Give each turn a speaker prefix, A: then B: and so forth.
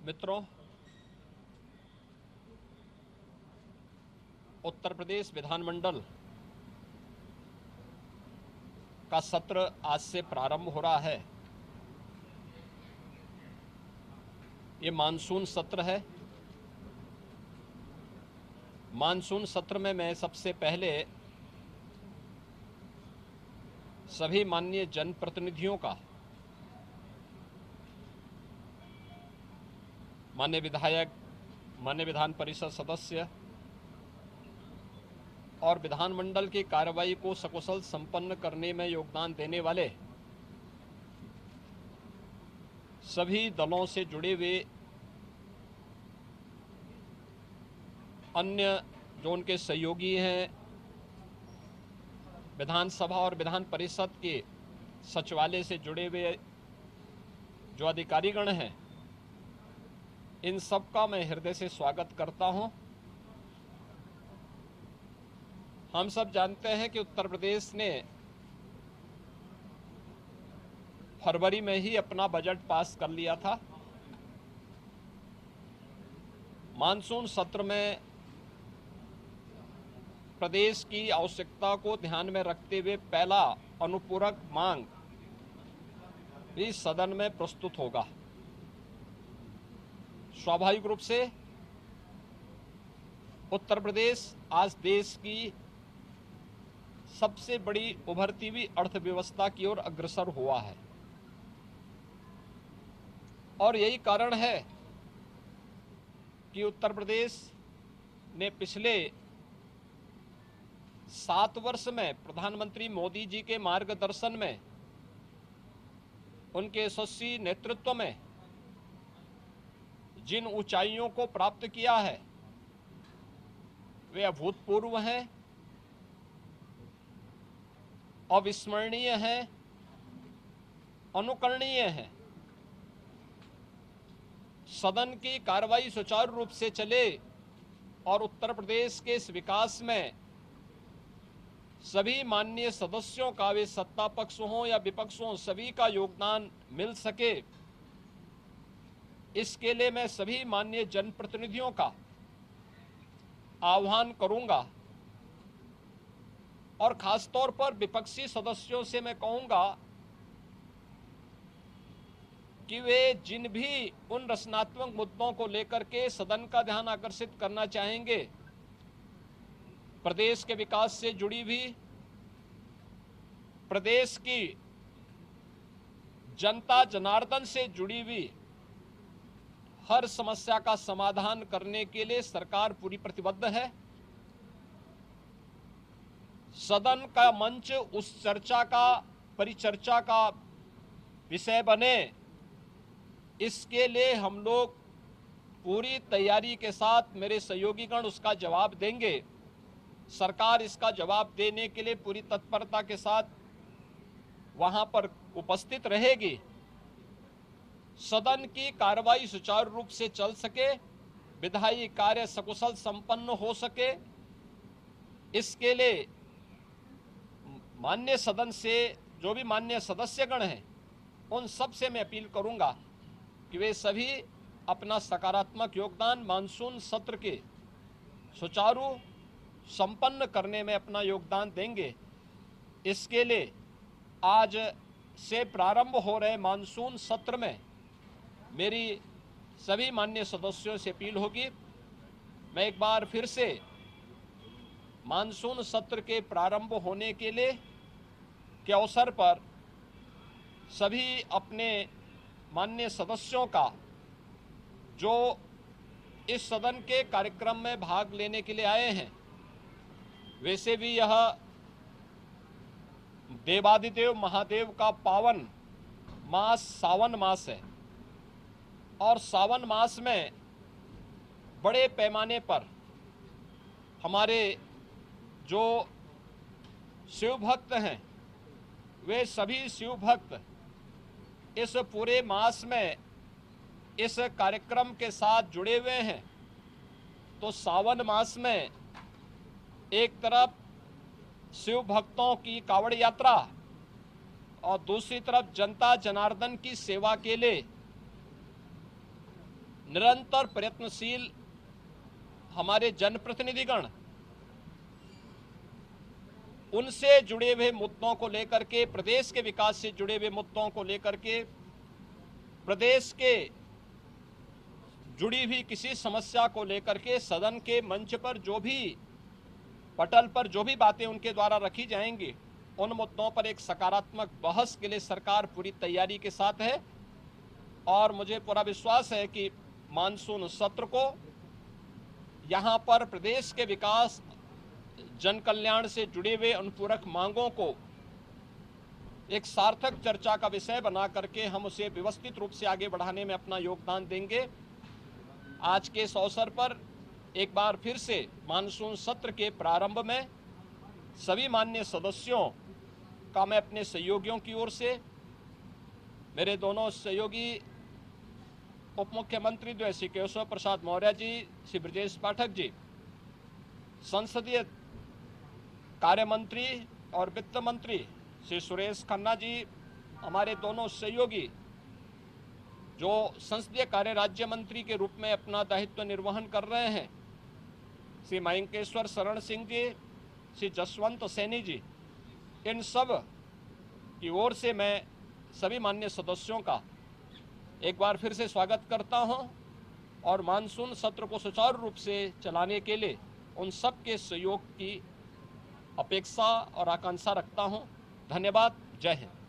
A: मित्रों, उत्तर प्रदेश विधानमंडल का सत्र आज से प्रारंभ हो रहा है। ये मानसून सत्र है। मानसून सत्र में मैं सबसे पहले सभी माननीय जनप्रतिनिधियों का, माननीय विधायक, माननीय विधान परिषद सदस्य और विधानमंडल की कार्रवाई को सकुशल संपन्न करने में योगदान देने वाले सभी दलों से जुड़े हुए अन्य जो उनके सहयोगी हैं, विधानसभा और विधान परिषद के सचिवालय से जुड़े हुए जो अधिकारीगण हैं, इन सब का मैं हृदय से स्वागत करता हूं। हम सब जानते हैं कि उत्तर प्रदेश ने फरवरी में ही अपना बजट पास कर लिया था। मानसून सत्र में प्रदेश की आवश्यकता को ध्यान में रखते हुए पहला अनुपूरक मांग भी सदन में प्रस्तुत होगा। स्वाभाविक रूप से उत्तर प्रदेश आज देश की सबसे बड़ी उभरती हुई अर्थव्यवस्था की ओर अग्रसर हुआ है और यही कारण है कि उत्तर प्रदेश ने पिछले 7 वर्ष में प्रधानमंत्री मोदी जी के मार्गदर्शन में, उनके यशस्वी नेतृत्व में जिन ऊंचाइयों को प्राप्त किया है वे अभूतपूर्व हैं, अविस्मरणीय हैं, अनुकरणीय हैं। सदन की कार्रवाई सुचारू रूप से चले और उत्तर प्रदेश के इस विकास में सभी माननीय सदस्यों का, वे सत्ता पक्ष हों या विपक्ष हों, सभी का योगदान मिल सके, इसके लिए मैं सभी माननीय जनप्रतिनिधियों का आह्वान करूंगा और खासतौर पर विपक्षी सदस्यों से मैं कहूंगा कि वे जिन भी उन रचनात्मक मुद्दों को लेकर के सदन का ध्यान आकर्षित करना चाहेंगे, प्रदेश के विकास से जुड़ी हुई, प्रदेश की जनता जनार्दन से जुड़ी हुई हर समस्या का समाधान करने के लिए सरकार पूरी प्रतिबद्ध है। सदन का मंच उस चर्चा का, परिचर्चा का विषय बने, इसके लिए हम लोग पूरी तैयारी के साथ, मेरे सहयोगीगण उसका जवाब देंगे। सरकार इसका जवाब देने के लिए पूरी तत्परता के साथ वहां पर उपस्थित रहेगी। सदन की कार्रवाई सुचारू रूप से चल सके, विधायी कार्य सकुशल संपन्न हो सके, इसके लिए माननीय सदन से जो भी माननीय सदस्यगण हैं, उन सब से मैं अपील करूंगा कि वे सभी अपना सकारात्मक योगदान मानसून सत्र के सुचारू संपन्न करने में अपना योगदान देंगे। इसके लिए आज से प्रारंभ हो रहे मानसून सत्र में मेरी सभी माननीय सदस्यों से अपील होगी। मैं एक बार फिर से मानसून सत्र के प्रारंभ होने के लिए के अवसर पर सभी अपने माननीय सदस्यों का, जो इस सदन के कार्यक्रम में भाग लेने के लिए आए हैं, वैसे भी यह देवादिदेव महादेव का पावन मास सावन मास है और सावन मास में बड़े पैमाने पर हमारे जो शिव भक्त हैं, वे सभी शिव भक्त इस पूरे मास में इस कार्यक्रम के साथ जुड़े हुए हैं। तो सावन मास में एक तरफ शिव भक्तों की कावड़ यात्रा और दूसरी तरफ जनता जनार्दन की सेवा के लिए निरंतर प्रयत्नशील हमारे जनप्रतिनिधिगण उनसे जुड़े हुए मुद्दों को लेकर के, प्रदेश के विकास से जुड़े हुए मुद्दों को लेकर के, प्रदेश के जुड़ी हुई किसी समस्या को लेकर के सदन के मंच पर जो भी पटल पर जो भी बातें उनके द्वारा रखी जाएंगी, उन मुद्दों पर एक सकारात्मक बहस के लिए सरकार पूरी तैयारी के साथ है। और मुझे पूरा विश्वास है कि मानसून सत्र को यहाँ पर प्रदेश के विकास, जन कल्याण से जुड़े हुए अनुपूरक मांगों को एक सार्थक चर्चा का विषय बना करके हम उसे व्यवस्थित रूप से आगे बढ़ाने में अपना योगदान देंगे। आज के इस अवसर पर एक बार फिर से मानसून सत्र के प्रारंभ में सभी माननीय सदस्यों का मैं अपने सहयोगियों की ओर से, मेरे दोनों सहयोगी उप मुख्यमंत्री जो है श्री केशव प्रसाद मौर्य जी, श्री ब्रजेश पाठक जी, संसदीय कार्य मंत्री और वित्त मंत्री श्री सुरेश खन्ना जी, हमारे दोनों सहयोगी जो संसदीय कार्य राज्य मंत्री के रूप में अपना दायित्व निर्वहन कर रहे हैं, श्री मयंकेश्वर शरण सिंह जी, श्री जसवंत सैनी जी, इन सब की ओर से मैं सभी माननीय सदस्यों का एक बार फिर से स्वागत करता हूं और मानसून सत्र को सुचारू रूप से चलाने के लिए उन सब के सहयोग की अपेक्षा और आकांक्षा रखता हूं। धन्यवाद। जय हिंद।